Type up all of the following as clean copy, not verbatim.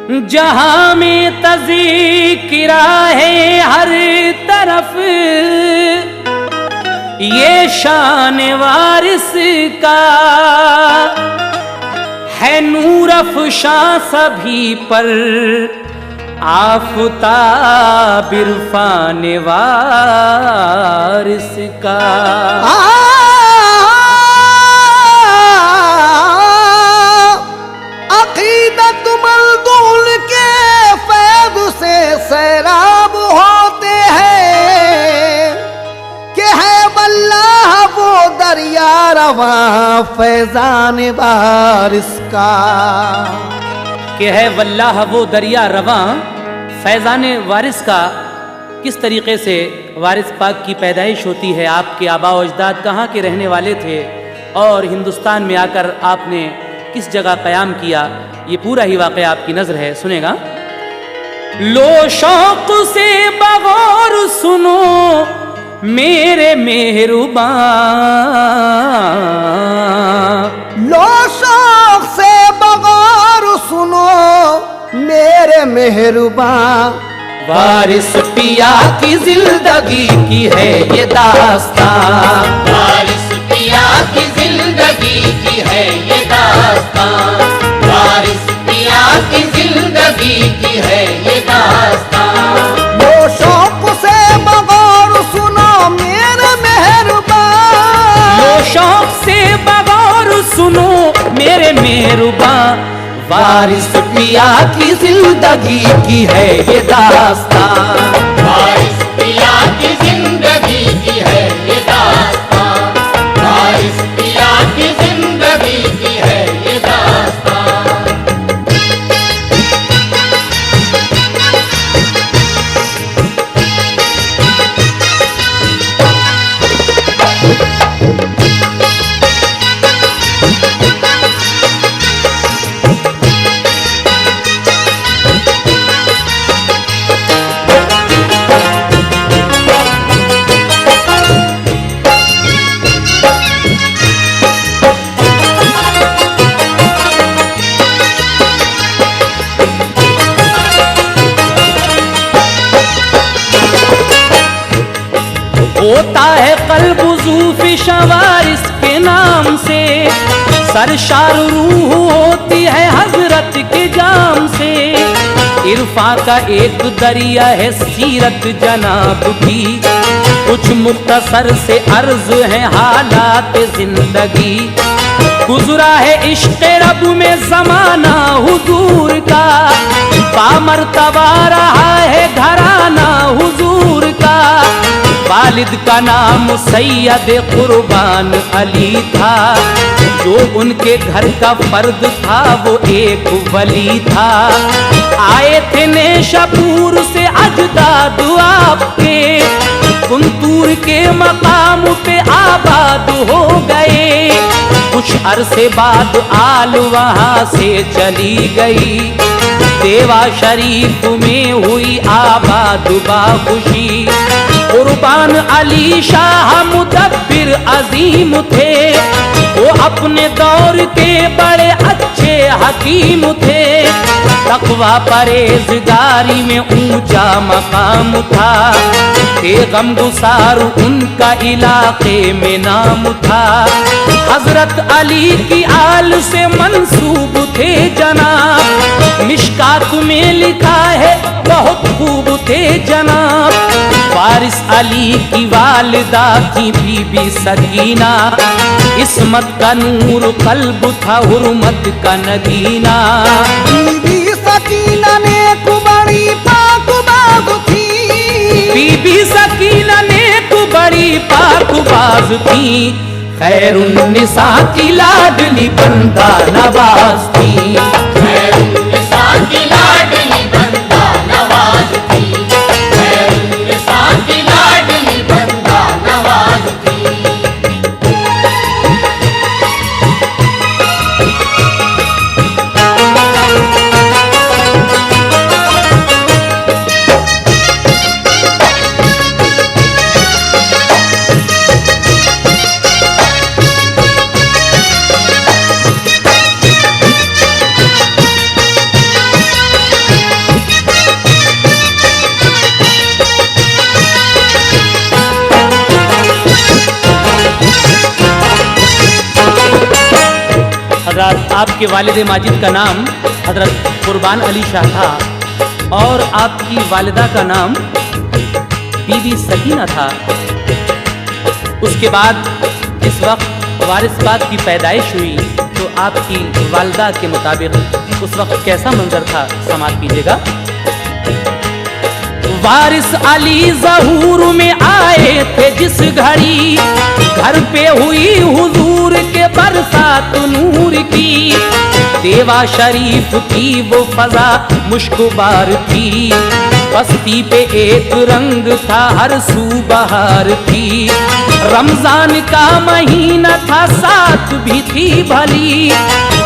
जहां में तज़किरा है हर तरफ, ये शान वारिस का है नूर अफ़शां सभी पर, आफ़ताब इरफ़ान वारिस का। अक़ीदत मलदूल के फैज़ से सैराब होते हैं कि है वल्लाह वो दरिया रवां फैज़ान वारिस का। कि है वल्लाह वो दरिया रवां फैज़ान वारिस का। किस तरीके से वारिस पाक की पैदाइश होती है, आपके आबा व अजदाद कहाँ के रहने वाले थे और हिंदुस्तान में आकर आपने किस जगह क़याम किया, ये पूरा ही वाक़या आपकी नज़र है, सुनेगा। लो शौक़ से बगौर सुनो मेरे मेहरबान, लो शौक़ से बगौर सुनो मेरे मेहरबान। वारिस पिया की जिंदगी की है ये दास्तां, वारिस पिया की जिंदगी की है ये दास्तां, वारिस पिया की जिंदगी की है ये दास्तां। लो शौक़ से बगौर सुनो मेरे मेहरबान, लो शौक़ से बगौर सुनो मेरे मेहरबान। वारिस पिया की जिंदगी की है ये दास्तां, वारिस पिया की जिंदगी की है ये दास्तां, वारिस पिया की जिंदगी की है ये दास्तां। होता है क़ल्ब ज़ूफ़िशां वारिस के नाम से, सरशार रूह होती है हजरत के जाम से। इरफा का एक दरिया है सीरत जनाब की, कुछ मुख्तसर से अर्ज है हालात जिंदगी। गुजरा है इश्क़ रब में ज़माना हुजूर का, बामर्तबा रहा है घराना हुजूर का। वालिद का नाम सैयद कुर्बान अली था, जो उनके घर का फर्द था वो एक वली था। आए थे नेशापुर से अजदाद आपके, कुंतूर के मकाम पे आबाद हो गए। कुछ अरसे बाद आल वहाँ से चली गई, देवा शरीफ में हुई आबाद बाखुशी। कुर्बान अली शाह मुदब्बिर अजीम थे, वो अपने दौर के बड़े अच्छे हकीम थे। तक़वा परहेज़गारी में ऊंचा मकाम था, गमगुसार उनका इलाके में नाम था। हजरत अली की आल से मंसूब थे जनाब, मिशकात में लिखा है बहुत खूब थे जनाब। वारिस अली की वालिदा थी बीबी सकीना, इस्मत का नूर क़ल्ब था हुर्मत का नगीना। बीबी सकीना ने कुबड़ी पाक बाज थी, बीबी सकीना ने बड़ी पाकबाज थी। खैरुन्निसा की लाडली बंदा नवाज थी, खैरुन्निसा की लाडली बंदा नवाज थी, खैरुन्निसा की लाडली बंदा नवाज थी। आपके वालिद माजिद का नाम हजरत कुर्बान अली शाह था और आपकी वालिदा का नाम बीबी सकीना था। उसके बाद जिस वक्त वारिस पाक की पैदाइश हुई तो आपकी वालिदा के मुताबिक उस वक्त कैसा मंजर था, समाअत कीजिएगा। वारिस अली ज़हूर में आए थे जिस घड़ी, घर पे हुई हुजूर के बरसात नूर की। देवा शरीफ की वो फजा मुश्कबार थी, बस्ती पे एक रंग था हर सू बहार थी। रमजान का महीना था साथ भी थी भली,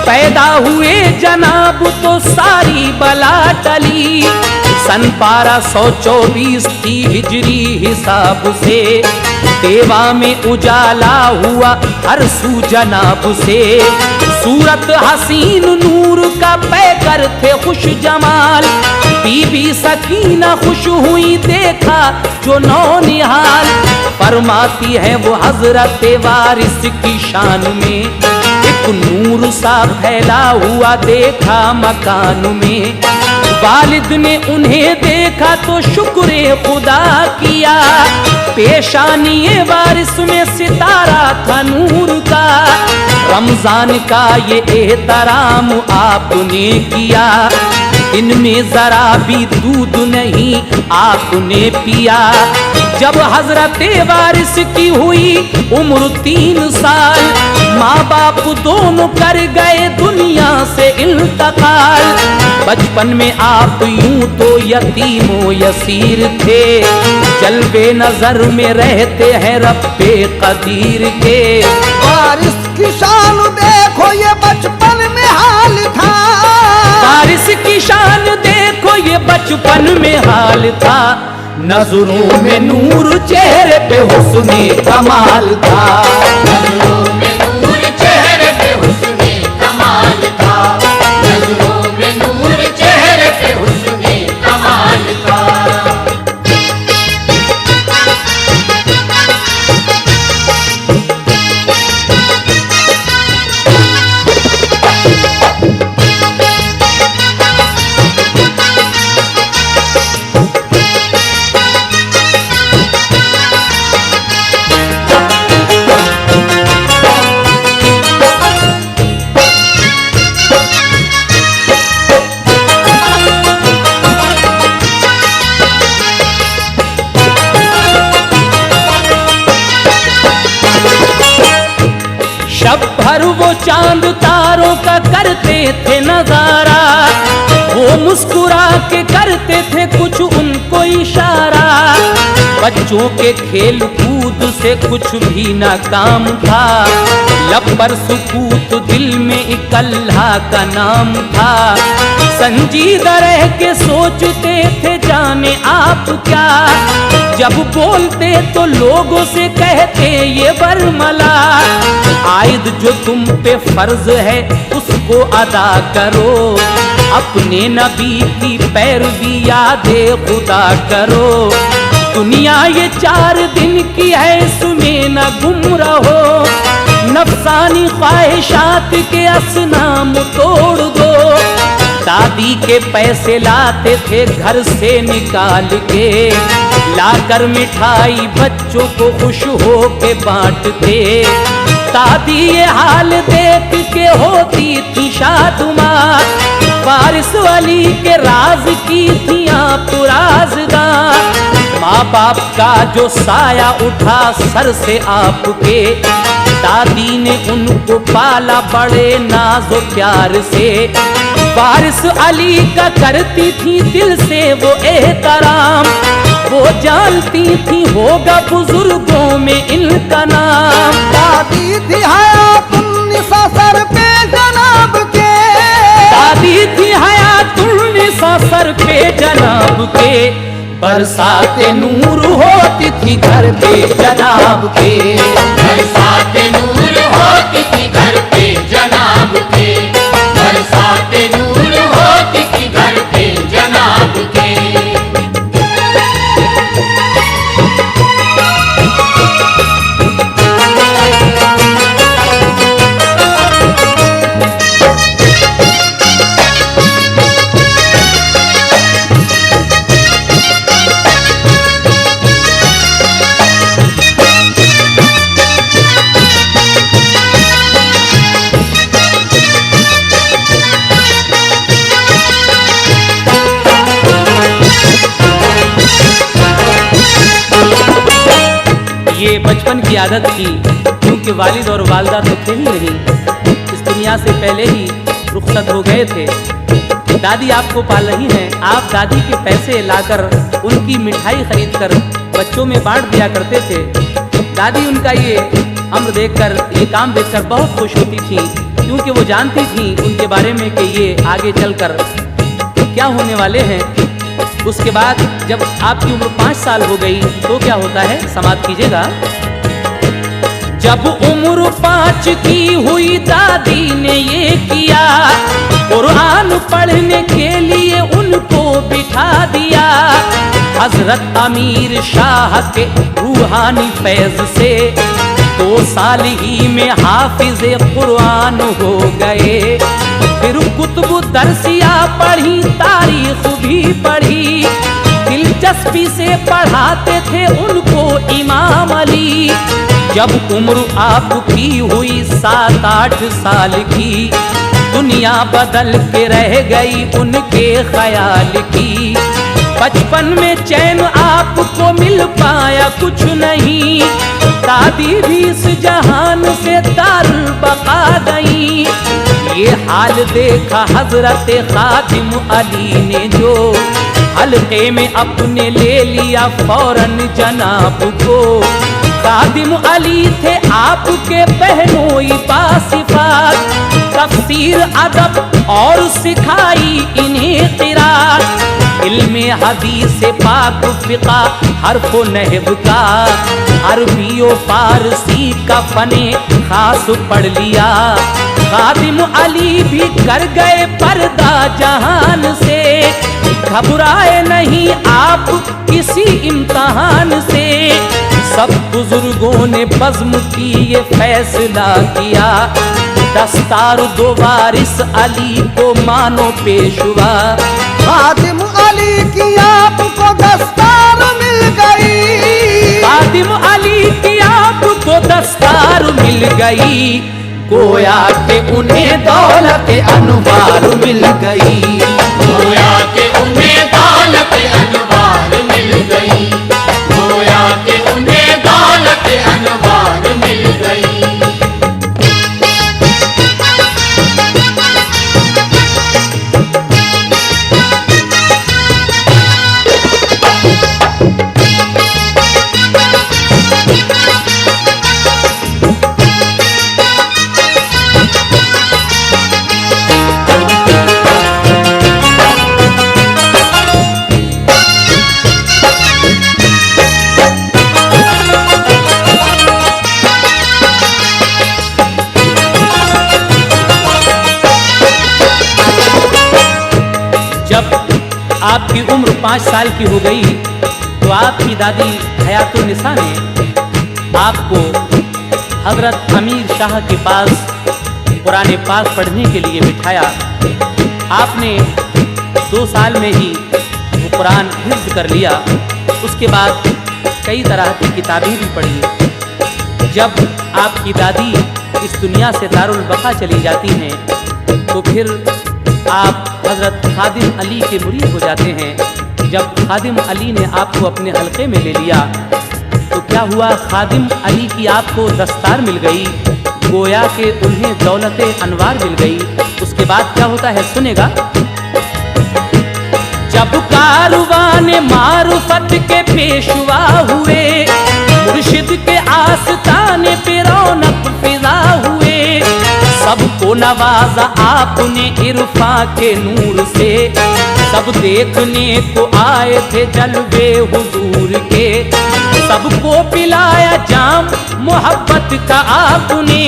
पैदा हुए जनाब तो सारी बला टली। सन 1224 थी हिजरी हिसाब से, देवा में उजाला हुआ हर सू जनाब से। सूरत हसीन नूर का पैकर थे खुश जमाल, बीबी सकीना खुश हुई देखा जो नौनिहाल। फरमाती है वो हजरत वारिस की शान में, एक नूर सा फैला हुआ देखा मकान में। वालिद ने उन्हें देखा तो शुक्र खुदा किया, पेशानी वारिस में सितारा था नूर का। रमजान का ये एहतराम आपने किया, इनमें जरा भी दूध नहीं आपने पिया। जब हजरत वारिस की हुई उम्र 3 साल, माँ बाप दोनों कर गए दुनिया से इंतकाल। बचपन में आप यूं तो यतीमो यसीर थे, जलवे नजर में रहते हैं रब्बे कदीर के। वारिस की शान देखो ये बचपन में हाल था, वारिस की शान देखो ये बचपन में हाल था। नजरों में नूर चेहरे पे हुस्ने कमाल था, नजरों में नूर चेहरे पे हुस्ने कमाल था, नजरों में नूर चेहरे पे हुस्ने कमाल था। शब भर वो चांद तारों का करते थे नजारा, वो मुस्कुरा के करते थे कुछ उनको इशारा। बच्चों के खेल कूद से कुछ भी ना काम था, लब पर सुकूत दिल में एक अल्लाह का नाम था। संजीदा रह के सोचते थे जाने आप क्या, जब बोलते तो लोगों से कहते ये बरमला। आयद जो तुम पे फर्ज है उसको अदा करो, अपने नबी की पैरवी यादे खुदा करो। दुनिया ये 4 दिन की है इसमें न गुम रहो, नफसानी ख्वाहिशात के असनाम तोड़ दो। दादी के पैसे लाते थे घर से निकाल के, लाकर मिठाई बच्चों को खुश हो के बांटते। दादी ये हाल देख के होती थी शादुमार, वारिस अली के राज की थी आप राज़दार। माँ बाप का जो साया उठा सर से आपके, दादी ने उनको पाला बड़े नाज़ो प्यार से। वारिस अली का करती थी दिल से वो एहतराम, वो जानती थी होगा बुजुर्गों में इनका नाम। दादी थी हयातुन्निसा सर पे जनाब के, दादी थी हयातुन्निसा सर पे जनाब के। बरसाते नूर होती थी घर पे जनाब के, बरसाते नूर होती थी घर पे जनाब के, बरसाते नूर होती थी घर पे जनाब के। ये बचपन की आदत थी, क्योंकि वालिद और वालदा तो थे ही नहीं, इस दुनिया से पहले ही रुखसत हो गए थे। दादी आपको पाल रही हैं, आप दादी के पैसे लाकर उनकी मिठाई खरीदकर बच्चों में बांट दिया करते थे। दादी उनका ये अम्र देखकर, ये काम देखकर बहुत खुश होती थी, क्योंकि वो जानती थी उनके बारे में कि ये आगे चलकर क्या होने वाले हैं। उसके बाद जब आपकी उम्र 5 साल हो गई तो क्या होता है, समाप्त कीजिएगा। जब उम्र 5 की हुई दादी ने ये किया, कुरान पढ़ने के लिए उनको बिठा दिया। हजरत अमीर शाह के रूहानी फैज से 2 साल ही में हाफिज़े कुरान हो गए। फिर कुतुब दरसिया पढ़ी, तारीख भी पढ़ी, दिलचस्पी से पढ़ाते थे उनको इमाम अली। जब उम्र आपकी हुई 7-8 साल की, दुनिया बदल के रह गई उनके ख्याल की। बचपन में चैन आपको मिल पाया कुछ नहीं, दादी भी इस जहान से दारुल बका गई। ये हाल देखा हजरत खादिम अली ने, जो हल्के में अपने ले लिया फौरन जनाब को। खादिम अली थे आपके बहनोई बासिफात, तफसीर अदब और सिखाई इन्हें क़िरात। इल्मे हदीस पाक फ़िक़ा हर्फ़ नहव का, अरबी और फारसी का फने खास पढ़ लिया। खादिम अली भी कर गए पर्दा जहान से, घबराए नहीं आप किसी इम्तहान से। सब बुजुर्गों ने बज़्म की ये फैसला किया, दस्तार 2 वारिस अली को मानो पेशवा। खादिम अली की आपको दस्तार मिल गई, खादिम अली की आपको दस्तार मिल गई। गोया के उन्हें दौलत अनवार मिल गई, गोया के उन्हें दौलत अनवार मिल गई, गोया के उन्हें दौलत अनवार मिल गई। जब आपकी उम्र 5 साल की हो गई तो आपकी दादी हयातुन्निसा ने आपको हजरत अमीर शाह के पास कुरान पाक पढ़ने के लिए बिठाया। आपने 2 साल में ही वो कुरान हिफ्ज़ कर लिया। उसके बाद कई तरह की किताबें भी पढ़ी। जब आपकी दादी इस दुनिया से दारुल बका चली जाती हैं तो फिर आप हजरत खादिम अली के मुरीद हो जाते हैं। जब खादिम अली ने आपको अपने हल्के में ले लिया तो क्या हुआ, खादिम अली की आपको दस्तार मिल गई, गोया के उन्हें दौलत अनवार मिल गई। उसके बाद क्या होता है, सुनेगा। जब कारवान मारुफत के पेशवा हुए, मुर्शिद के आस्ताने पे रौनक फिजा हुए। सबको नवाजा आपने इरफा के नूर से, सब देखने को आए थे जलवे हुजूर के। सबको पिलाया जाम मोहब्बत का आपने,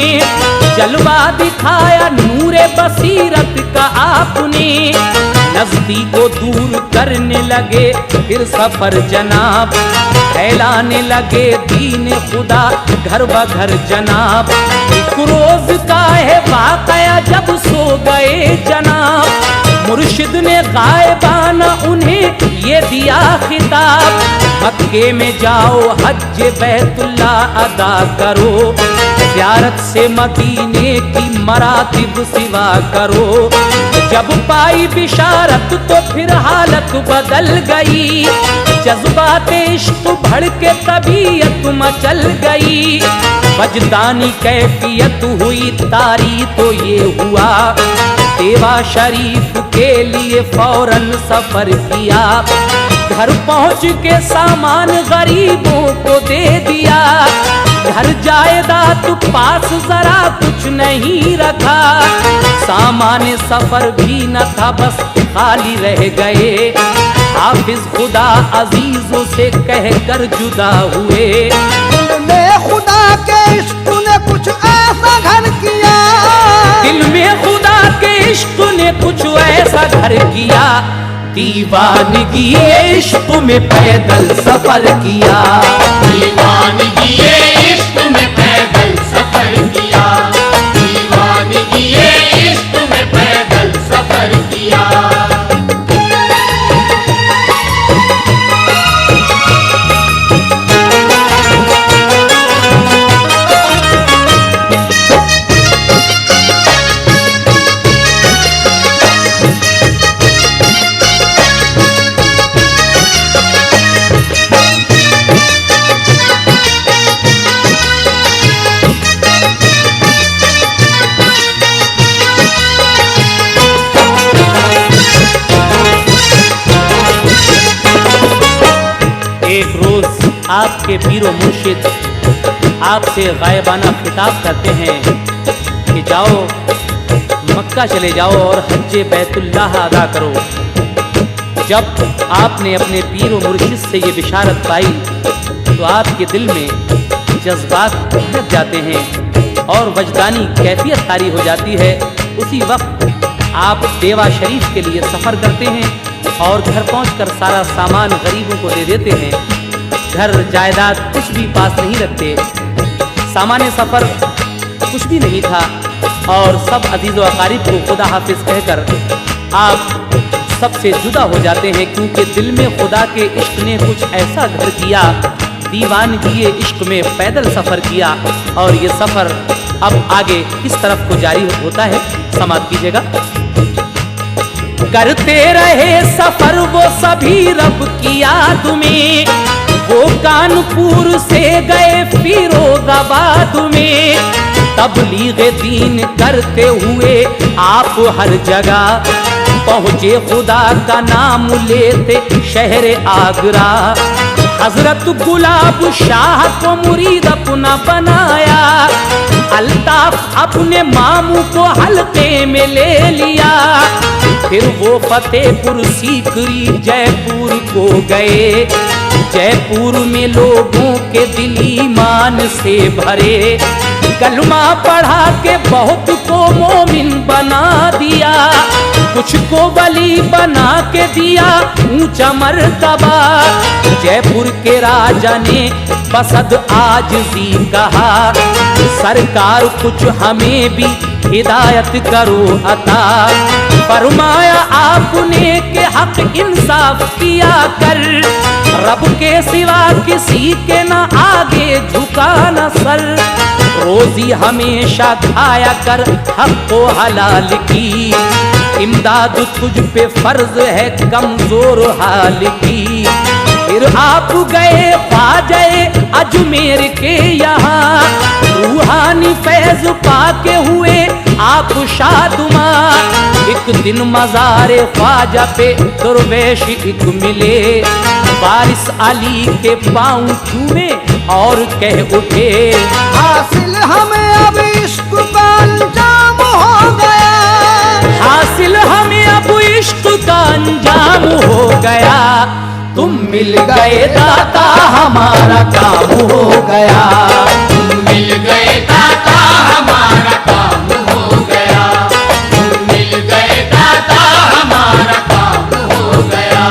जलवा दिखाया नूरे बसीरत का आपने। नजदीक को दूर करने लगे फिर सफर जनाब, फैलाने लगे दीन खुदा घर ब घर जनाब। एक रोज का है वाकया जब सो गए जनाब, मुर्शिद ने गायबाना उन्हें ये दिया खिताब। मक्के में जाओ हज बैतुल्ला अदा करो, ज़ियारत से मदीने की मरातिब सिवा करो। जब पाई बिशारत तो फिर हालत बदल गई, जज्बात इश्क भड़के तबीयत मचल गई। वजदानी कैफियत हुई तारी तो ये हुआ, देवा शरीफ के लिए फौरन सफर किया। घर पहुंच के सामान गरीबों को दे दिया, घर जायदाद पास जरा कुछ नहीं रखा। सामान सफर भी न था, बस खाली रह गए। हाफिज खुदा अजीजों से कहकर जुदा हुए। दिल में खुदा के इश्क ने कुछ ऐसा घर किया, दिल में खुदा के इश्क ने कुछ ऐसा घर किया। दीवानगी इश्क में पैदल सफर किया, दीवानगी इश्क में पैदल सफर किया, दीवानगी इश्क में पैदल सफर किया। एक रोज आपके पीरो मुर्शिद आपसे गायबाना खिताब करते हैं कि जाओ मक्का चले जाओ और हज्जे बैतुल्लाह अदा करो। जब आपने अपने पीरो मुर्शिद से ये बिशारत पाई तो आपके दिल में जज्बात भड़क जाते हैं और वजदानी कैफियत तारी हो जाती है। उसी वक्त आप देवा शरीफ के लिए सफ़र करते हैं और घर पहुंचकर सारा सामान गरीबों को दे देते हैं। घर जायदाद कुछ भी पास नहीं रखते, सामान्य सफ़र कुछ भी नहीं था और सब अजीज़ व अकारिब को खुदा हाफिज़ कहकर आप सबसे जुदा हो जाते हैं, क्योंकि दिल में खुदा के इश्क ने कुछ ऐसा घर किया। दीवानगी इश्क में पैदल सफ़र किया और ये सफ़र अब आगे किस तरफ को जारी होता है समाप्त कीजिएगा। करते रहे सफर वो सभी रब की याद में, वो कानपुर से गए फिरोजाबाद में। तबलीग दीन करते हुए आप हर जगह पहुँचे, खुदा का नाम लेते शहर आगरा। हजरत गुलाब शाह को मुरीद अपना बनाया, अल्ताफ अपने मामू को हल्के में ले लिया। फिर वो फतेहपुर सीकरी जयपुर को गए, जयपुर में लोगों के दिल ईमान से भरे। कलमा पढ़ा के बहुत को मोमिन बना दिया, कुछ को वली बना के दिया ऊंचा मर्तबा। जयपुर के राजा ने बसद आजिज़ी कहा, सरकार कुछ हमें भी हिदायत करो अता। फरमाया आपने के हक इंसाफ किया कर, रब के सिवा किसी के न आगे झुका न सर। रोजी हमेशा खाया कर हक को हलाल की, इमदाद तुझ पे फर्ज है कमजोर हाल की। फिर आप गए ख्वाजे अजमेर के यहाँ, रूहानी फैज पाके हुए आप शादुमा। एक दिन मज़ारे ख्वाजा पे दरवेश एक मिले, वारिस अली के पाँव छूमे और कह उठे, हासिल हमें अब इश्क का अंजाम हो गया, हासिल हमें अब इश्क का अंजाम हो गया। तुम मिल गए दाता हमारा काम हो गया, तुम मिल गए दाता हमारा काम हो गया, तुम मिल गए दाता हमारा काम हो गया।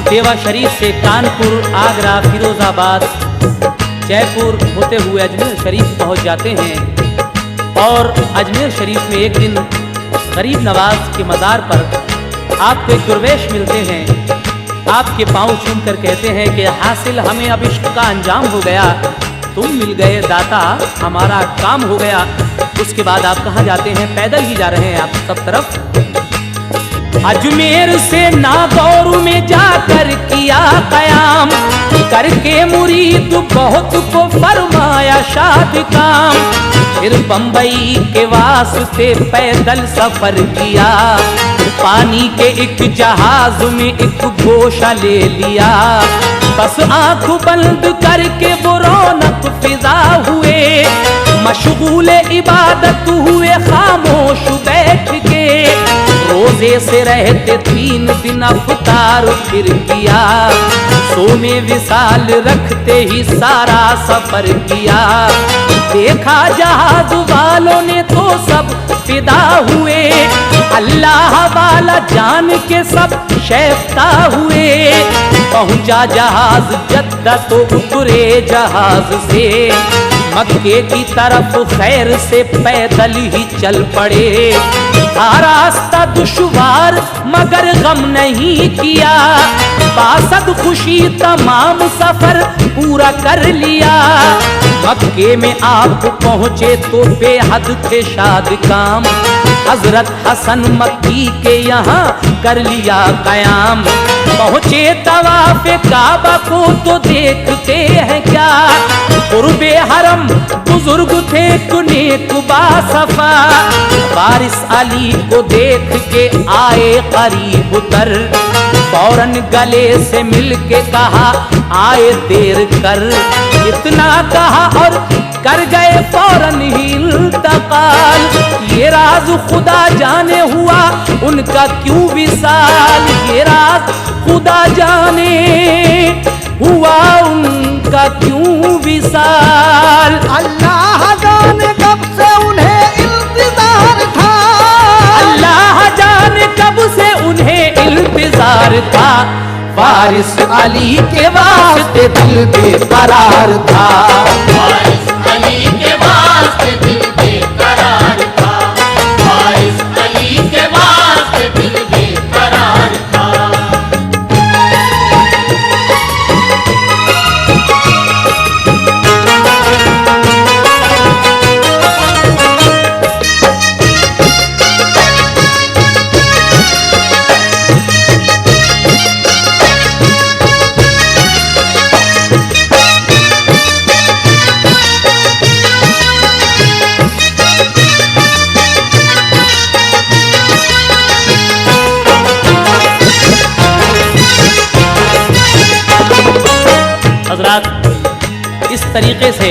देवा शरीफ से कानपुर, आगरा, फिरोजाबाद, जयपुर होते हुए अजमेर शरीफ पहुंच जाते हैं। और अजमेर शरीफ में एक दिन गरीब नवाज के मज़ार पर आपको एक दुर्वेश मिलते हैं। आपके पाँव चूम कर कहते हैं कि हासिल हमें अब इश्क का अंजाम हो गया, तुम मिल गए दाता, हमारा काम हो गया। उसके बाद आप कहाँ जाते हैं? पैदल ही जा रहे हैं आप सब तरफ। अजमेर से नागौर में जाकर किया कयाम, करके मुरीद बहुत को फरमाया शाद काम। फिर बंबई के वास्ते पैदल सफर किया, पानी के एक जहाज में एक गोशा ले लिया। बस आंख बंद करके वो रौनक फिजा हुए, मशगूल इबादत हुए खामोश बैठ के। रोजे से रहते 3 दिन अफ्तार फिर किया, सोने विसाल रखते ही सारा सफर किया। देखा जहाज वालों ने तो सब फिदा हुए, अल्लाह वाला जान के सब शैफ्ता हुए। पहुंचा जहाज जद्दा तो उतरे जहाज से, मक्के की तरफ खैर से पैदल ही चल पड़े। रास्ता दुश्वार मगर गम नहीं किया, बासद खुशी तमाम सफर पूरा कर लिया। मक्के में आप पहुंचे तो बेहद थे शाद काम, हजरत हसन मक्की के यहाँ कर लिया कयाम। पहुंचे तवाफ़े काबा को तो देखते हैं क्या, कुर्बे हरम बुजुर्ग थे नेक बासफा। वारिस अली को देख के आए करीब उतर, फौरन गले से मिल के कहा आए देर कर। इतना कहा और कर गए फौरन ही इंतकाल। ये राज खुदा जाने हुआ उनका क्यों विसाल, ये राज खुदा जाने हुआ उनका क्यों विसाल। अल्लाह जाने कब से उन्हें इंतजार था, अल्लाह जाने कब से उन्हें इंतजार था। वारिस अली के वास्ते दिल बेकरार था, वारिस अली के वास्ते दिल बेकरार था, वारिस अली के वास्ते दिल बेकरार था। हजरात, इस तरीके से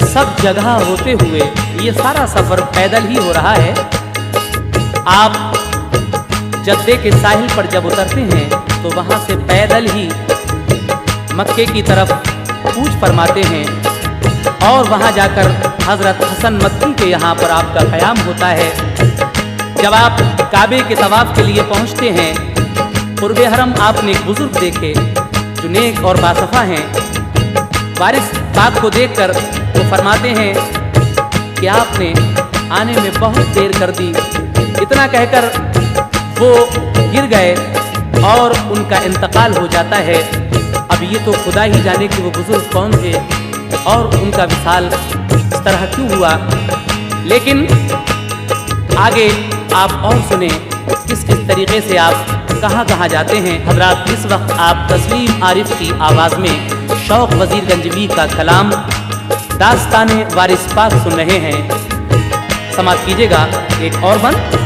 सब जगह होते हुए ये सारा सफ़र पैदल ही हो रहा है। आप जद्दे के साहिल पर जब उतरते हैं तो वहाँ से पैदल ही मक्के की तरफ कूच फरमाते हैं और वहाँ जाकर हज़रत हसन मक्की के यहाँ पर आपका क़याम होता है। जब आप काबे के तवाफ़ के लिए पहुँचते हैं, कुर्बे हरम आपने एक बुज़ुर्ग देखे जो नेक और बासफ़ा हैं। वारिस पाक को देखकर वो फरमाते हैं कि आपने आने में बहुत देर कर दी। इतना कहकर वो गिर गए और उनका इंतकाल हो जाता है। अब ये तो खुदा ही जाने कि वो बुजुर्ग कौन थे और उनका विसाल इस तरह क्यों हुआ। लेकिन आगे आप और सुने किस किस तरीके से आप कहाँ कहाँ जाते हैं। हजरात, इस वक्त आप तस्लीम आरिफ की आवाज़ में शौक वजीर गंजवी का कलाम दास्तान वारिस पाक सुन रहे हैं। समाप्त कीजिएगा एक और बंद।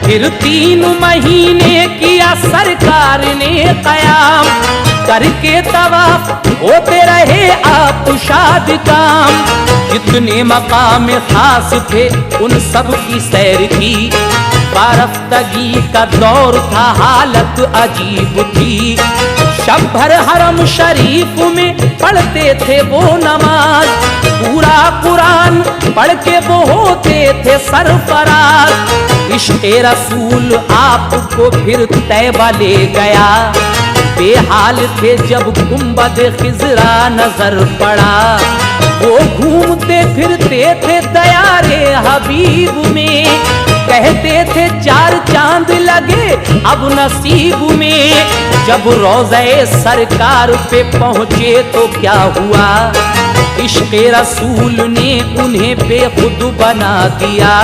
फिर 3 महीने किया सरकार ने कयाम, करके तवाफ होते रहे आप शाद काम। जितने मकाम खास थे उन सब की सैर की, बारफ्तगी का दौर था हालत अजीब थी। शब भर हरम शरीफ में पढ़ते थे वो नमाज, पूरा कुरान पढ़ के वो होते थे सरफराज। इश्क़े रसूल आपको फिर तैबा ले गया, बेहाल थे जब गुंबद खिजरा नजर पड़ा। वो घूमते फिरते थे दयारे हबीब में, कहते थे 4 चांद लगे अब नसीब में। जब रोज़े सरकार पे पहुँचे तो क्या हुआ, इश्क़े रसूल ने उन्हें बेखुद बना दिया।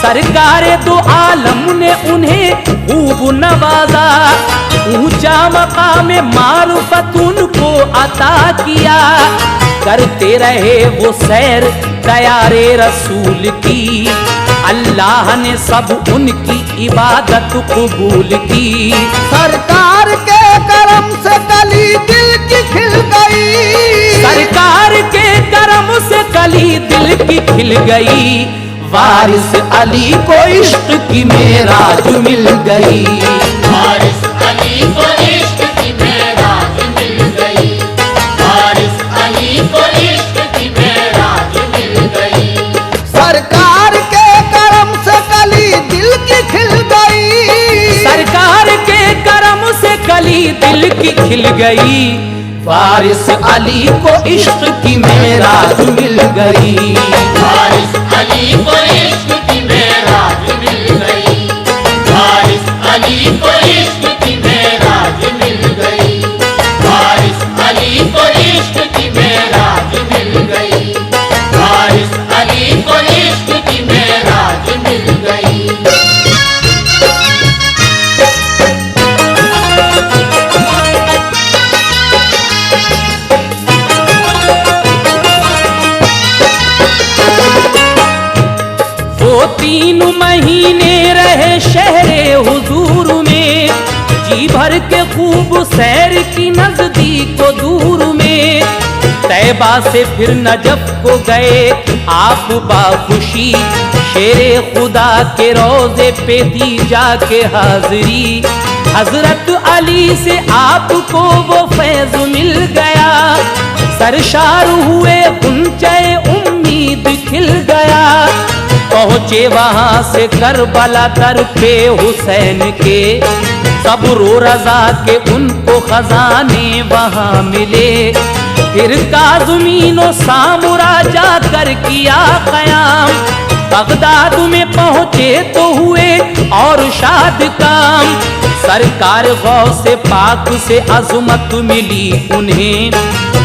सरकार दो आलम ने उन्हें खूब नवाजा, ऊंचा मकाम मारुफत उनको अता किया। करते रहे वो सैर दयारे रसूल की, अल्लाह ने सब उनकी इबादत कबूल की। सरकार के करम से कली दिल की खिल गई, सरकार के करम से कली दिल की खिल गई। वारिस अली को इश्क की मेराज मिल गई, वारिस अली को इश्क की मेराज मिल गई, वारिस अली को इश्क की मेराज मिल गई। सरकार के करम से कली दिल की खिल गई, सरकार के करम से कली दिल की खिल गई। वारिस अली को इश्क की मेराज मिल गई, वारिस अली को इश्क की मेराज मिल गई, वारिस अली को इश्क की मेराज मिल गई, वारिस अली को इश्क की मेराज मिल गई, वारिस अली को इश्क की मेराज मिल गई। वो 3 महीने रहे शहरे हुजूर में, जी भर के खूब सैर की नजदीक दूर में। तैबा से फिर नजफ को गए आप बाखुशी, शेरे खुदा के रोजे पे दी जाके हाजिरी। हजरत अली से आपको वो फैज मिल गया, सरशार हुए गुंचे उम्मीद खिल गया। पहुँचे वहाँ से करबला दर पे हुसैन के, सब्र रज़ा के उनको खजाने वहाँ मिले। फिर काज़मीनो सामुरा जाकर किया क़याम, बगदाद में पहुँचे तो हुए और शाद काम। सरकार गौसे पाक से अज़मत मिली उन्हें,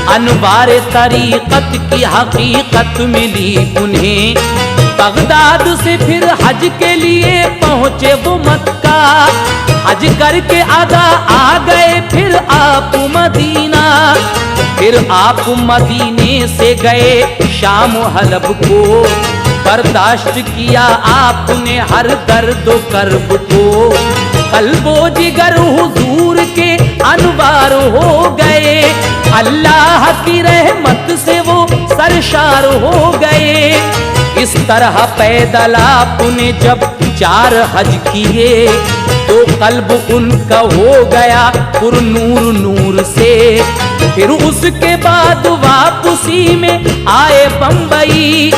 अनवार तरीक़त की हकीकत मिली उन्हें। बगदाद से फिर हज के लिए पहुँचे वो मक्का, हज करके अदा आ गए फिर आप मदीना। फिर आप मदीने से गए शाम हलब को, बर्दाश्त किया आपने हर दर्द कर्ब को। कल्बो जिगर हुजूर के अनवार हो गए, अल्लाह की रहमत से वो सरशार हो गए। इस तरह पैदल आपने जब 4 हज किए, तो कल्ब उनका हो गया पुर नूर नूर से। फिर उसके बाद वापसी में आए बम्बई,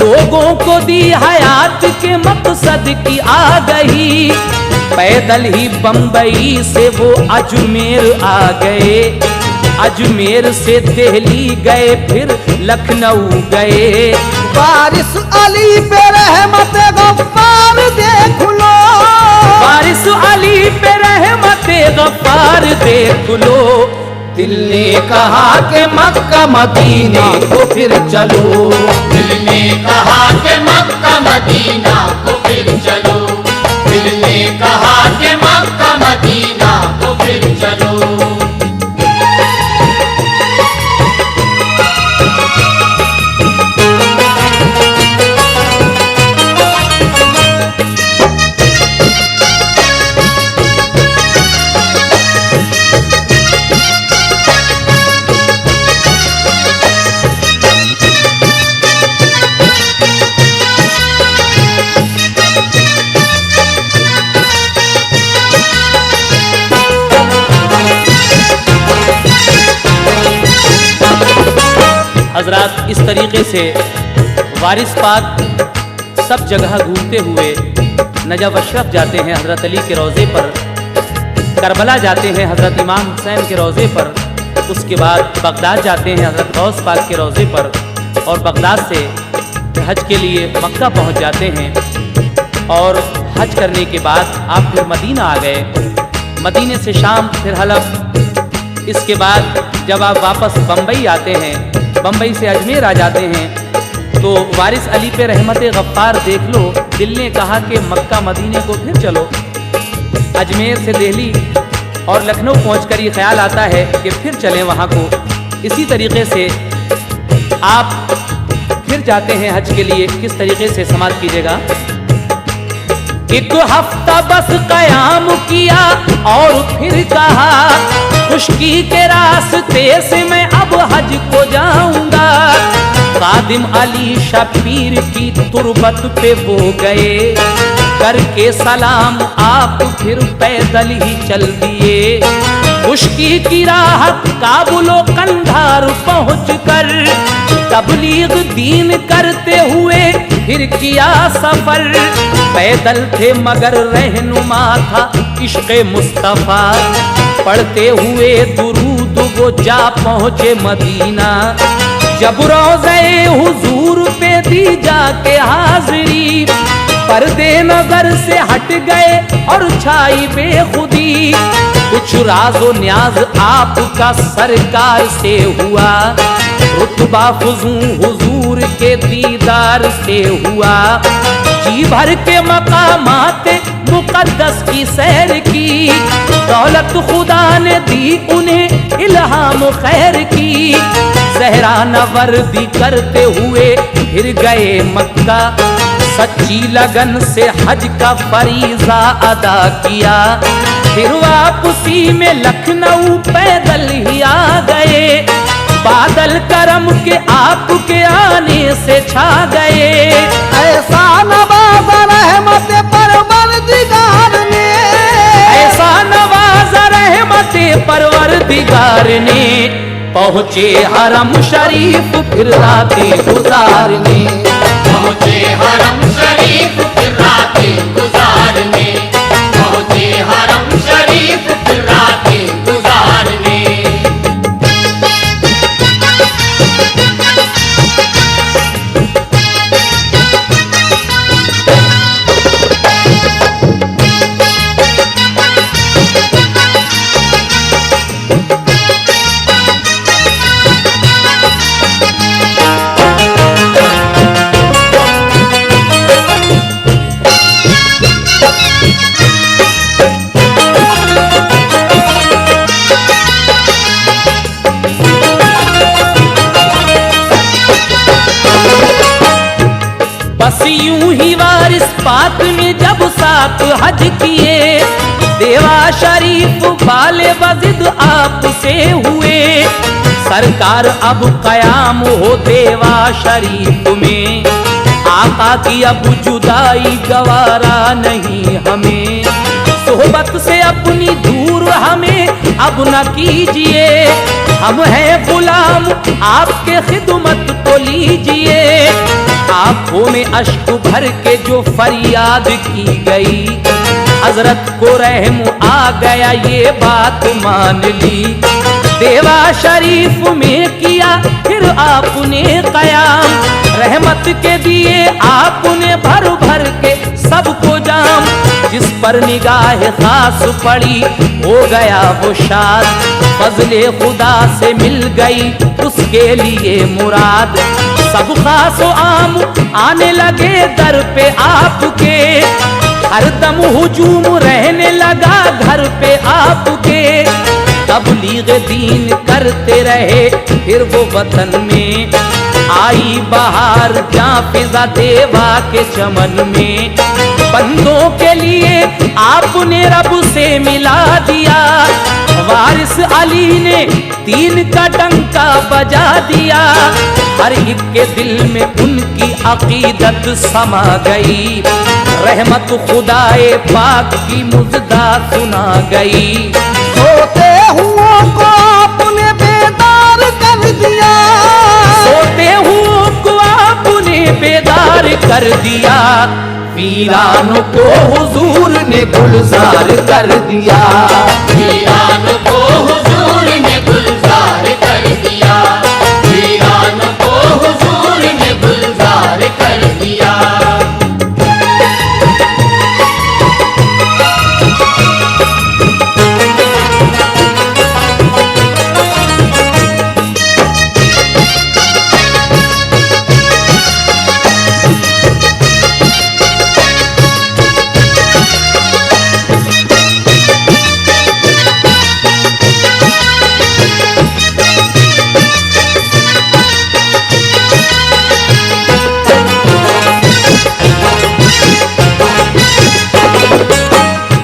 लोगों को दी हयात के मकसद की आगही। पैदल ही बम्बई से वो अजमेर आ गए, अजमेर से दिल्ली गए फिर लखनऊ गए। वारिस अली पे रहमत गफ्फार देख लो, वारिस अली पे रहमत गफ्फार देख लो। दिल ने कहा कि मक्का मदीना को फिर चलो, दिल ने कहा कि मक्का मदीना को फिर चलो, दिल ने कहा कि मक्का मदीना को फिर चलो। हजरात, इस तरीके से वारिस पाक सब जगह घूमते हुए नजफ अशरफ जाते हैं हजरत अली के रोज़े पर। करबला जाते हैं हज़रत इमाम हुसैन के रोज़े पर, उसके बाद बगदाद जाते हैं हज़रत गौस पाक के रोज़े पर, और बगदाद से हज के लिए मक्का पहुंच जाते हैं। और हज करने के बाद आप फिर मदीना आ गए, मदीने से शाम फिर हलफ। इसके बाद जब आप वापस बम्बई आते हैं, बम्बई से अजमेर आ जाते हैं, तो वारिस अली पे रहमत गफ्फार देख लो, दिल ने कहा कि मक्का मदीने को फिर चलो। अजमेर से दिल्ली और लखनऊ पहुंचकर ये ख्याल आता है कि फिर चलें वहाँ को। इसी तरीके से आप फिर जाते हैं हज के लिए। किस तरीके से समाप्त कीजिएगा। एक हफ्ता बस कयाम किया और फिर कहा, खुशकी के रास्ते से मैं अब हज को जाऊंगा। खादिम अली शबीर की तुरबत पे वो गए, करके सलाम आप फिर पैदल ही चल दिए। खुशकी की राह काबुलो कंधार पहुंचकर तबलीग दीन करते हुए फिर किया सफर। पैदल थे मगर रहनुमा था इश्क़े मुस्तफ़ा, पढ़ते हुए दुरूद वो जा पहुँचे मदीना। जब रोज़े हुजूर पे दी जाके हाज़िरी, पर्दे नजर से हट गए और छाई बेखुदी। कुछ राज़ो न्याज आपका सरकार से हुआ, रुतबा फुजू हुजूर के दीदार से हुआ। जी भर के मकामात मुकद्दस की सैर की, दौलत खुदा ने दी उन्हें इल्हाम खैर की। सहरा नवर्दी करते हुए फिर गए मक्का, सच्ची लगन से हज का फरीज़ा अदा किया। फिर वापसी में लखनऊ पैदल ही आ गए, बादल करम के आपके आने से छा गए। ऐसा नवाज़ा रहमत परवरदिगार ने, ऐसा नवाज़ा रहमत परवरदिगार ने, पहुँचे हरम शरीफ फिर रातें गुजारने। पहुँचे हरम शरीफ फिर रातें गुजारने, पहुँचे हरम शरीफ फिर रातें गुजारने। बस यूं ही वारिस पाक ने जब साथ हज किए, देवा शरीफ वाले वजिद आपसे हुए। सरकार अब कयाम हो देवा शरीफ में, आका की अब जुदाई गवारा नहीं हमें। सोहबत से अपनी दूर हमें अब न कीजिए, हम हैं गुलाम आपके खिदमत को लीजिए। आंखों में अश्क भर के जो फरियाद की गई, हजरत को रहम आ गया ये बात मान ली। देवा शरीफ में किया फिर आपने कयाम, रहमत के दिए आपने भर भर के सबको जाम। जिस पर निगाह खास पड़ी हो गया वो शाद, फजले खुदा से मिल गई उसके लिए मुराद। सब खास आम आने लगे दर पे आपके, हर दम हुजूम रहने लगा घर पे आपके। तबलीग दीन करते रहे फिर वो वतन में, आई बहार जहाँ फिजा देवा के चमन में। बंदों के लिए आपने रब से मिला दिया, वारिस अली ने दीन का डंका बजा दिया। हर एक के दिल में उनकी अकीदत समा गई, रहमत खुदाए पाक की मुजदा सुना गई। सोते हुओं को आपने बेदार कर दिया, सोते हुओं को आपने बेदार कर दिया, वीरानों को हुजूर ने गुलजार कर दिया। वीरानों को हुजूर ने गुलजार कर दिया, वीरानों को हुजूर ने गुलजार कर दिया।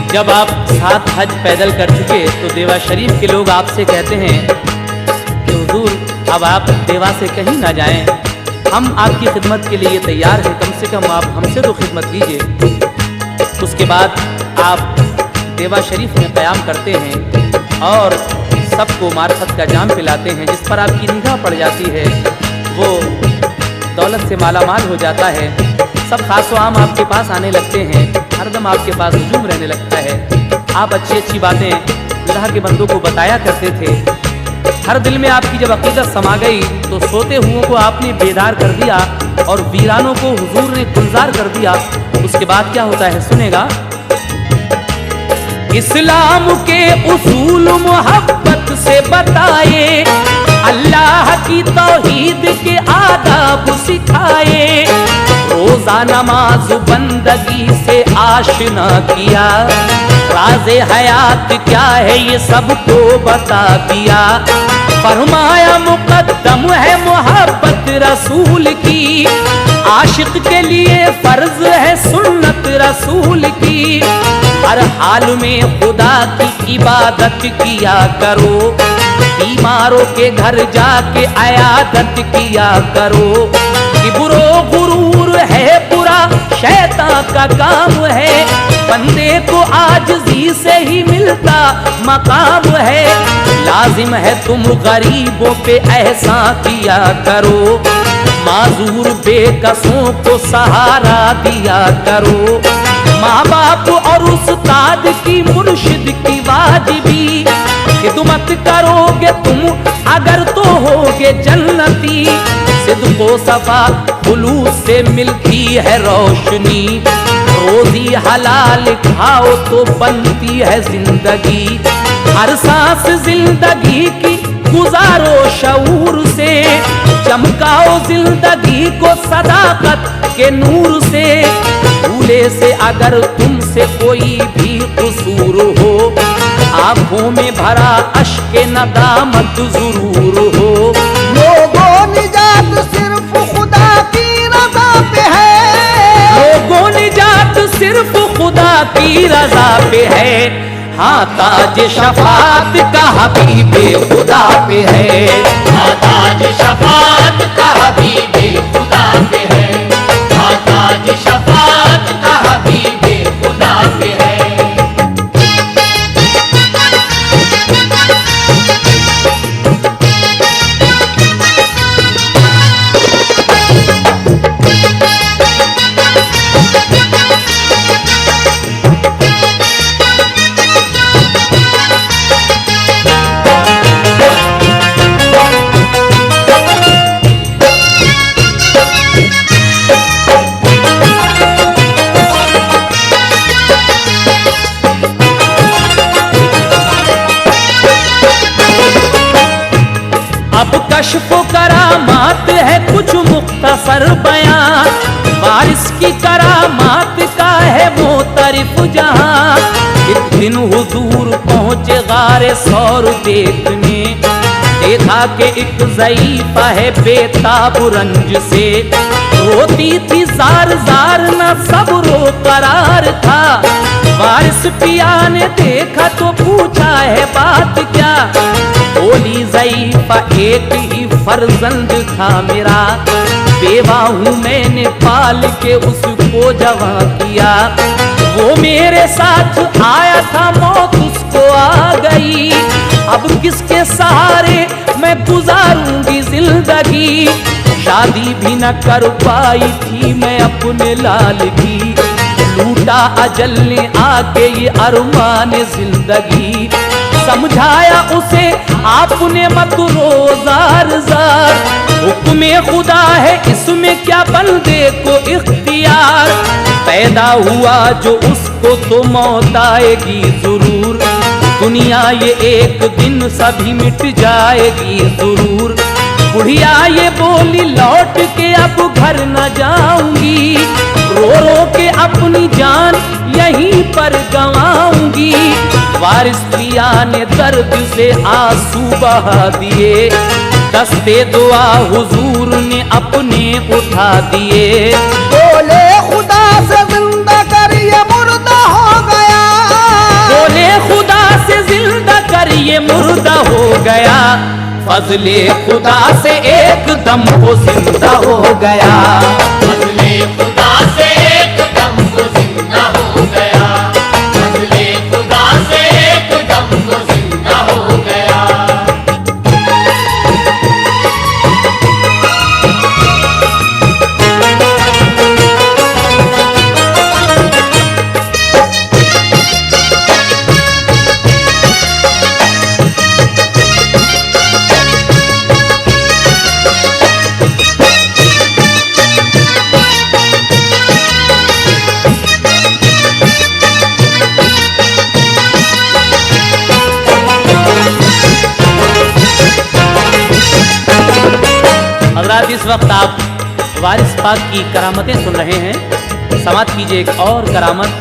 जब आप 7 हज पैदल कर चुके तो देवा शरीफ के लोग आपसे कहते हैं कि हुजूर अब आप देवा से कहीं ना जाएं, हम आपकी खिदमत के लिए तैयार हैं, कम से कम आप हमसे तो खिदमत कीजिए। उसके बाद आप देवा शरीफ में क़याम करते हैं और सबको मार्फत का जाम पिलाते हैं। जिस पर आपकी निगाह पड़ जाती है वो दौलत से मालामाल हो जाता है। सब खास व आम आपके पास आने लगते हैं, हरदम आपके पास हुजूम रहने लगता है। आप अच्छी अच्छी बातें अल्लाह के बंदों को बताया करते थे। हर दिल में आपकी जब अकीदत समा गई तो सोते हुओं को आपने बेदार कर दिया और वीरानों को हुजूर ने गुलजार कर दिया। उसके बाद क्या होता है सुनेगा। इस्लाम के उसूल मोहब्बत से बताए, अल्लाह की तौहीद के आदाब सिखाए, रोजा नमाज बंदगी से आशना किया, राज़े हयात क्या है ये सबको बता दिया। फरमाया मुकद्दम है मोहब्बत रसूल की, आशिक के लिए फर्ज है सुन्नत रसूल की। हर हाल में खुदा की इबादत किया करो, बीमारों के घर जाके अयादत किया करो। किब्रो गुरूर है बुरा शैतान का काम है, बंदे को आजिज़ी से ही मिलता मकाम है। लाजिम है तुम गरीबों पे एहसान किया करो, माजूर बेकसों को सहारा दिया करो। माँ बाप और उस्ताद की मुर्शिद की वाजिबी, खिदमत करोगे तुम अगर तो होगे जन्नती। सिद्क़ो सफा खुलूस से मिलती है रोशनी, रोजी हलाल खाओ तो बनती है जिंदगी। हर सांस जिंदगी की गुजारो शऊर से, चमकाओ जिंदगी को सदाकत के नूर से। भूले से अगर तुमसे कोई भी कसूर हो, आंखों में भरा अश्क नदामत जरूर हो। लोगों निजात सिर्फ खुदा की रज़ा पे है, लोगों निजात सिर्फ खुदा की रज़ा पे है। हाँ ताज शफात का हबीबे खुदा पे है, हाँ ताज शफात का हबीबे खुदा पे है, हाँ ताज शफात का हबीबे खुदा पे है। अब कश्फ करामात है कुछ मुख्तसर बयान, वारिस की करामात का है मोतरिफ जहां। एक दिन हुजूर पहुंचे गारे सौर देखने, देखा कि एक ज़ईफ़ा है बेताब रंज से, रोती थी जार जार न सब्रो करार था। वारिस पिया ने देखा तो पूछा है बात क्या, बोली ज़ईफ़ा एक ही फर्जंद था मेरा, बेवा हूँ मैंने पाल के उसको जवां किया। वो मेरे साथ आया था मौत उसको आ गई, अब किसके सहारे मैं गुजारूंगी जिंदगी। शादी भी न कर पाई थी मैं अपने लाल की, लूटा अजल ने आके ये अरमान जिंदगी। समझाया उसे आपने मत रोज़ार जार, हुक्म खुदा है इसमें क्या बंदे को इख्तियार। पैदा हुआ जो उसको तो मौत आएगी जरूर, दुनिया ये एक दिन सभी मिट जाएगी जरूर। बुढ़िया ये बोली लौट के अब घर न जाऊंगी, रो रो के अपनी जान यहीं पर गंवाऊंगी। वारिस पिया ने दर्द से आंसू बहा दिए, दस्ते दुआ हुजूर ने अपने उठा दिए। बोले खुदा से जिंदा कर ये मुर्दा हो गया, बोले खुदा से जिंदा कर ये मुर्दा हो गया। फजले खुदा से एकदम वो जिंदा हो गया। फजले खुदा से एकदम वो जिंदा हो गया। फजले खुदा से एकदम वो जिंदा हो गया। हज़रात इस वक्त आप वारिस पाक की करामतें सुन रहे हैं। समात कीजिए एक और करामत।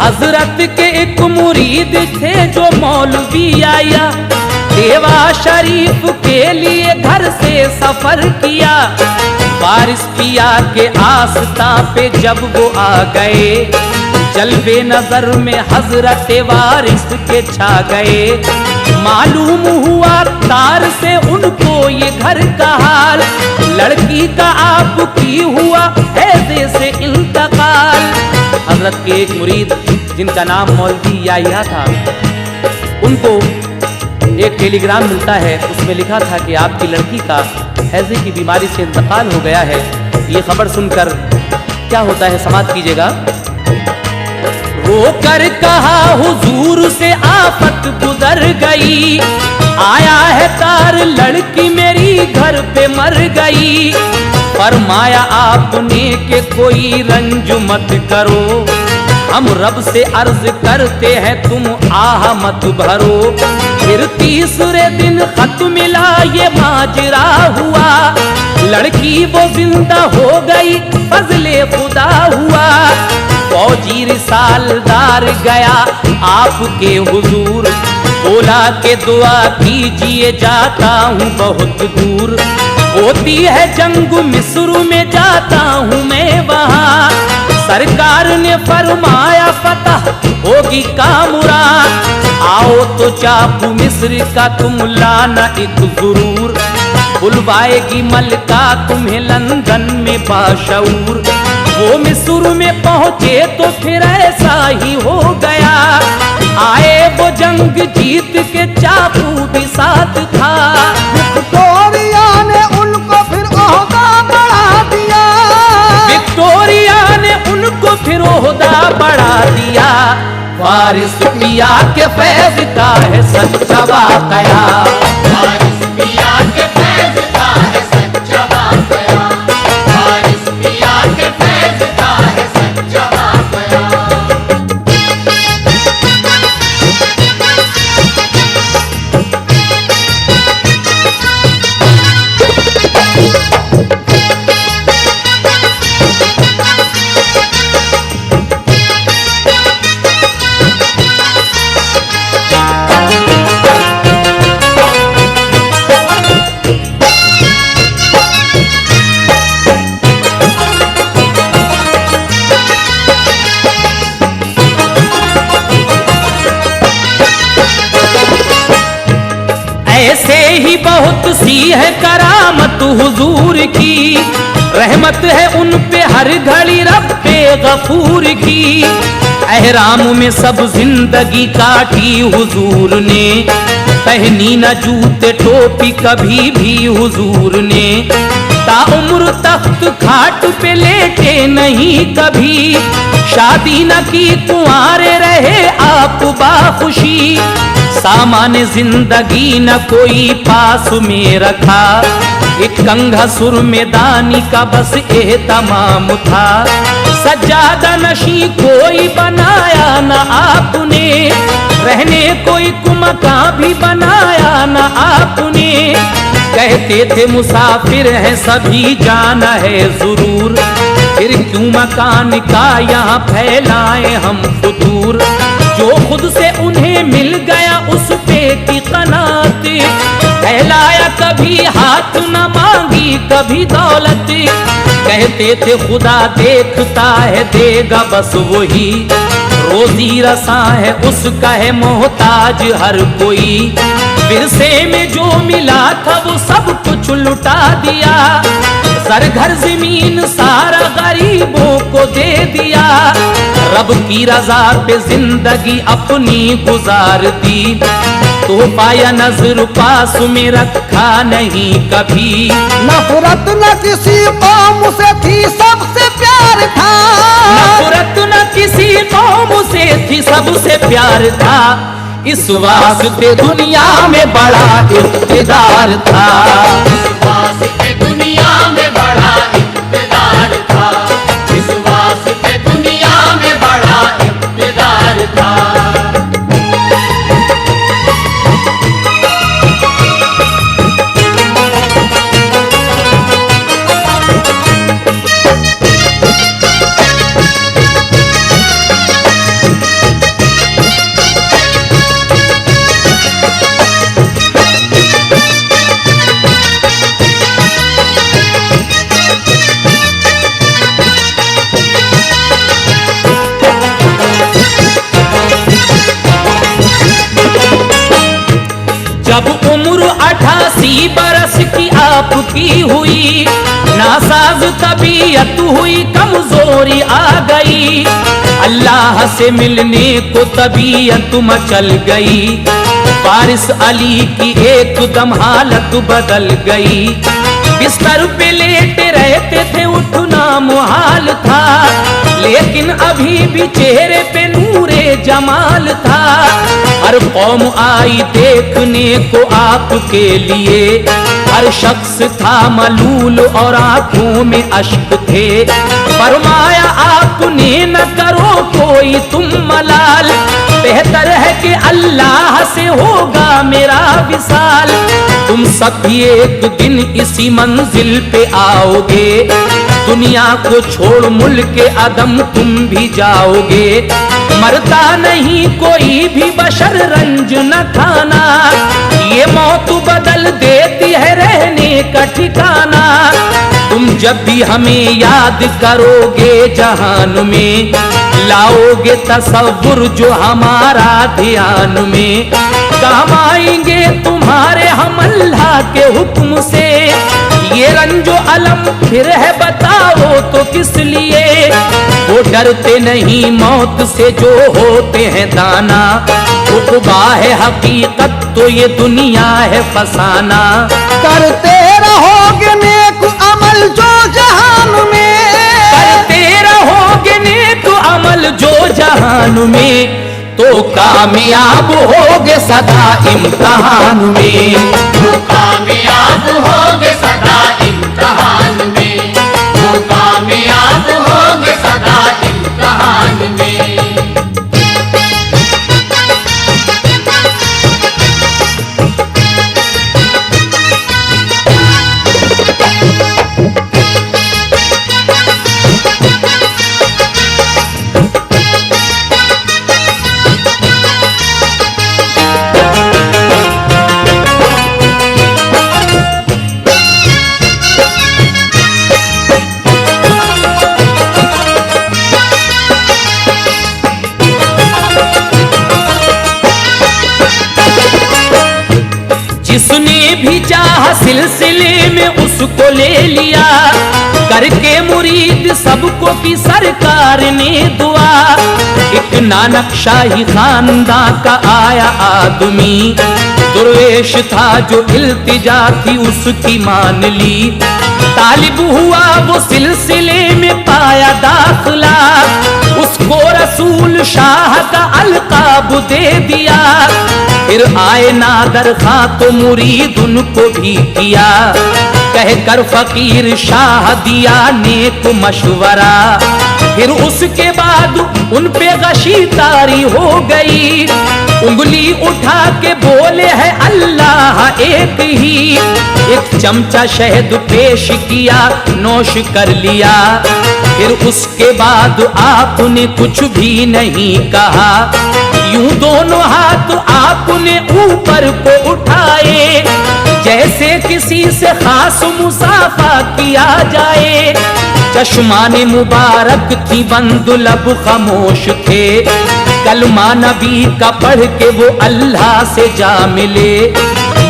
हजरत के एक मुरीद थे जो मौलवी आया, देवा शरीफ के लिए घर से सफर किया। वारिस पिया के आस्था पे जब वो आ गए, जलवे नजर में हजरत वारिस के छा गए। मालूम हुआ तार से उनको ये घर का हाल, लड़की का आपकी हुआ हैजे से इंतकाल। हजरत के एक मुरीद जिनका नाम मौलवी याहिया था, उनको एक टेलीग्राम मिलता है, उसमें लिखा था कि आपकी लड़की का हैजे की बीमारी से इंतकाल हो गया है। ये खबर सुनकर क्या होता है समाप्त कीजिएगा। रोकर कहा हुजूर से आफत गुजर गई, आया है तार लड़की मेरी घर पे मर गई। फरमाया आपने के कोई रंज मत करो, हम रब से अर्ज करते हैं तुम आह मत भरो। फिर तीसरे दिन खत मिला ये माजरा हुआ, लड़की वो जिंदा हो गई फजले खुदा हुआ। फौजी रिसालदार गया आपके हुजूर, बोला के दुआ कीजिए जाता हूँ बहुत दूर। होती है जंग मिस्र में जाता हूँ मैं वहाँ, सरकार ने फरमाया फतह होगी कामुराद। आओ तो चाकू मिस्र का तुम लाना एक जरूर, बुलवाएगी मलका तुम्हें लंदन में बाशऊर। वो मिस्र में पहुंचे तो फिर ऐसा ही हो गया, आए वो जंग जीत के चाकू भी साथ था। विक्टोरिया ने उनको फिर ओहदा बढ़ा दिया, विक्टोरिया ने उनको फिर ओहदा बढ़ा दिया। वारिस पिया के फैज का है सच्चा वाकया, वारिस पिया के फैज का है सच्चा वाकया। वारिस पिया के फैज का है सच्चा वाकया। ऐसे ही बहुत सी है करामत हुजूर की, रहमत है उन पे हर घड़ी रब्बे गफूर की। एहराम में सब जिंदगी काटी हुजूर ने, पहनी न जूते टोपी कभी भी हुजूर ने, ताउम्र तख्त खाट पे लेटे नहीं कभी, शादी न की कुंवारे रहे आप बाखुशी, सामान जिंदगी न कोई पास में रखा, एक कंघा सुर में दानी का बस एहतमाम था, सज्जादा नशी कोई बनाया न आपने, रहने कोई कुमका भी बनाया न आपने, कहते थे मुसाफिर हैं सभी जाना है जरूर, फिर क्यों मकान का यहाँ फैलाए हम फुतूर, जो खुद से उन्हें मिल गया उस पे की कनात, फैलाया कभी हाथ न मांगी कभी दौलत, कहते थे खुदा देखता है देगा बस वही, रोजी रसा है उसका है मोहताज हर कोई, विरसे में जो मिला था वो सब कुछ लुटा दिया, सर घर जमीन सारा गरीबों को दे दिया, रब की रजा पे जिंदगी अपनी गुजार दी, तो पाया नजर पास में रखा नहीं कभी, नफरत न किसी कौम से थी सबसे प्यार था, नफरत न किसी कौम से थी सबसे प्यार था, इस वास्ते दुनिया में बड़ा इक़्तिदार था, इस वास्ते दुनिया में बड़ा इक़्तिदार था, इस वास्ते दुनिया में बड़ा इक़्तिदार था। जब उम्र 88 बरस की आपकी हुई, नासाज तबीयत हुई कमजोरी आ गई, अल्लाह से मिलने को तबीयत मचल गई, वारिस अली की एकदम हालत बदल गई, बिस्तर पे लेटे रहते थे उठना मुहाल था, लेकिन अभी भी चेहरे पे नूरे जमाल था, हर कौम आई देखने को आपके लिए, हर शख्स था मलूल और आंखों में अश्क थे, फरमाया आपने न करो कोई तुम मलाल, बेहतर है कि अल्लाह से होगा मेरा विसाल, तुम सब भी एक दिन इसी मंजिल पे आओगे, दुनिया को छोड़ मुल्क अदम तुम भी जाओगे, मरता नहीं कोई भी बशर रंज न खाना, ये मौत बदल देती है रहने का ठिकाना, तुम जब भी हमें याद करोगे जहान में, लाओगे तसव्वुर जो हमारा ध्यान में, काम आएंगे तुम्हारे हम अल्लाह के हुक्म से, ये रंजो अलम फिर है बताओ तो किस लिए, वो डरते नहीं मौत से जो होते हैं दाना, उक़बा है हकीकत तो ये दुनिया है फसाना, करते रहोगे नेक अमल जो जहान में, करते रहोगे नेक अमल जो जहान में, तो कामयाब होगे सदा इम्तिहान में, वो कामयाब होगे सदा इम्तिहान में, वो कामयाब होगे सदा इम्तिहान में। जिसने भी चाह सिलसिले में उसको ले लिया, करके मुरीद सबको की सरकार ने दुआ। एक नानक शाही खानदान का आया आदमी, दुर्वेश था जो इल्तिजा थी उसकी मान ली। तालिब हुआ वो सिलसिले में पाया दाखिला, उसको रसूल शाह का अलकाब दे दिया। फिर आए नादर खां तो मुरीद उनको भी किया, कहकर फकीर शाह दिया नेक मशवरा। फिर उसके बाद उन पे गशी तारी हो गई, उंगली उठा के बोले है अल्लाह एक ही। एक चमचा शहद पेश किया, नोश कर लिया। फिर उसके बाद आपने कुछ भी नहीं कहा, यूं दोनों हाथ आपने ऊपर को उठाए, जैसे किसी से खास मुसाफा किया जाए। चश्माने मुबारक थी बंद लब खामोश थे, कलमा नबी का पढ़ के वो अल्लाह से जा मिले।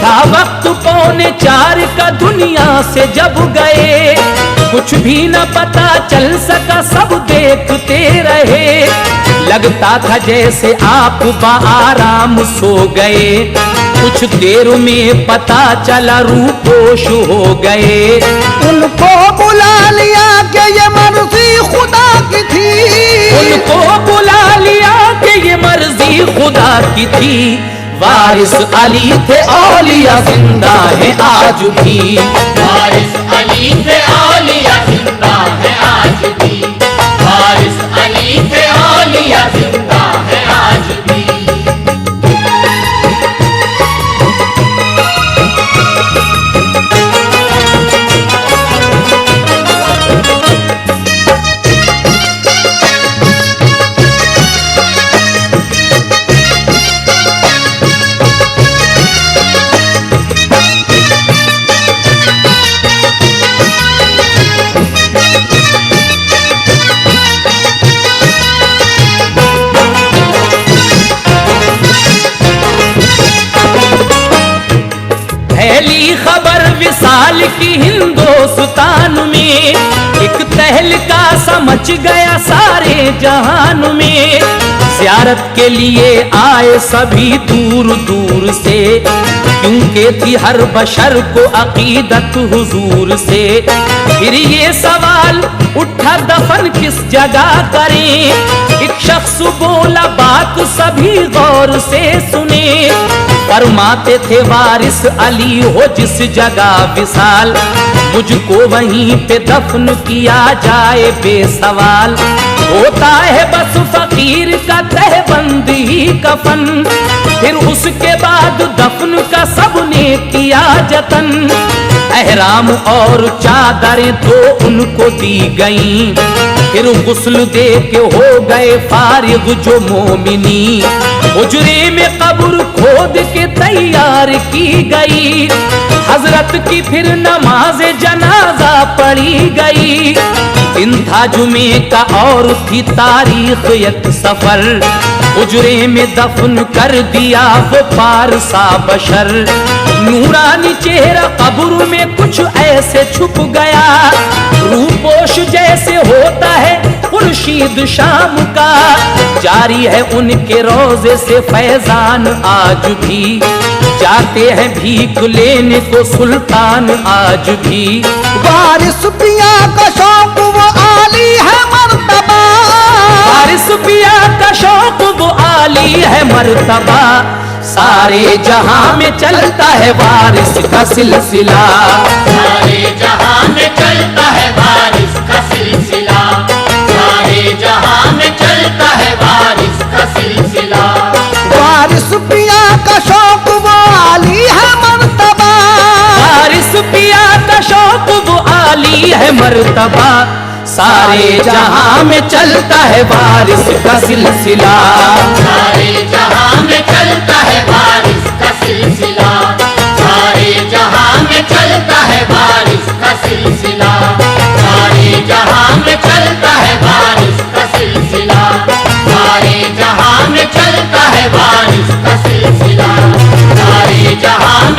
था वक्त 3:45 का दुनिया से जब गए, कुछ भी न पता चल सका सब देखते रहे। लगता था जैसे आप बाआराम सो गए, कुछ देर में पता चला रूपोश हो गए। उनको बुला लिया कि ये मर्जी खुदा की थी, उनको बुला लिया कि ये मर्जी खुदा की थी। वारिस अली थे औलिया जिंदा है आज भी, वारिस अली थे औलिया जिंदा है आज भी, वारिस अली थे औलिया जिंदा है आज भी। पहली खबर विसाल की हिंदुस्तान में, एक तहलका समझ गया सारे जहान में। ज़ियारत के लिए आए सभी दूर दूर से, क्योंकि थी हर बशर को अकीदत हुजूर से। फिर ये सवाल उठा दफन किस जगह करें, एक शख्स बोला बात सभी गौर से सुने। फरमाते थे वारिस अली हो जिस जगह विसाल, मुझको वहीं पे दफन किया जाए बेसवाल। होता है बस फकीर का तहबंद ही कफन, फिर उसके बाद दफन का सबने किया जतन। एहराम और चादरें तो उनको दी गईं, फिर गुस्ल दे के हो गए फारिग जो मोमिनी। हुजरे में कब्र खोद के तैयार की गई, हजरत की फिर नमाज जनाजा पढ़ी गई। दिन था जुमे का और थी तारीख एक सफर, हुजरे में दफन कर दिया वो पारसा बशर। नूरानी चेहरा कब्र में कुछ ऐसे छुप गया, रूपोश जैसे होता है खुर्शीद शाम का। जारी है उनके रोजे से फैजान आज भी, जाते हैं भीख लेने को सुल्तान आज भी। वारिस पिया का शौक वो आली है मर्तबा, वारिस पिया का शौक वो आली है मर्तबा। सारे जहां में चलता है वारिस का सिलसिला, सारे जहां में चलता है वारिस का सिलसिला, सारे जहां में चलता है वारिस का सिलसिला। वारिस पिया का शौक वो आली है मर्तबा, वारिस पिया का शौक वो आली है मर्तबा। सारे जहां में चलता है वारिस का सिलसिला, सारे जहां में चलता है वारिस का सिलसिला, सारे जहां में चलता है वारिस का सिलसिला, सारे जहां में चलता है वारिस का सिलसिला, सारे जहां में चलता है वारिस का सिलसिला, सारे जहां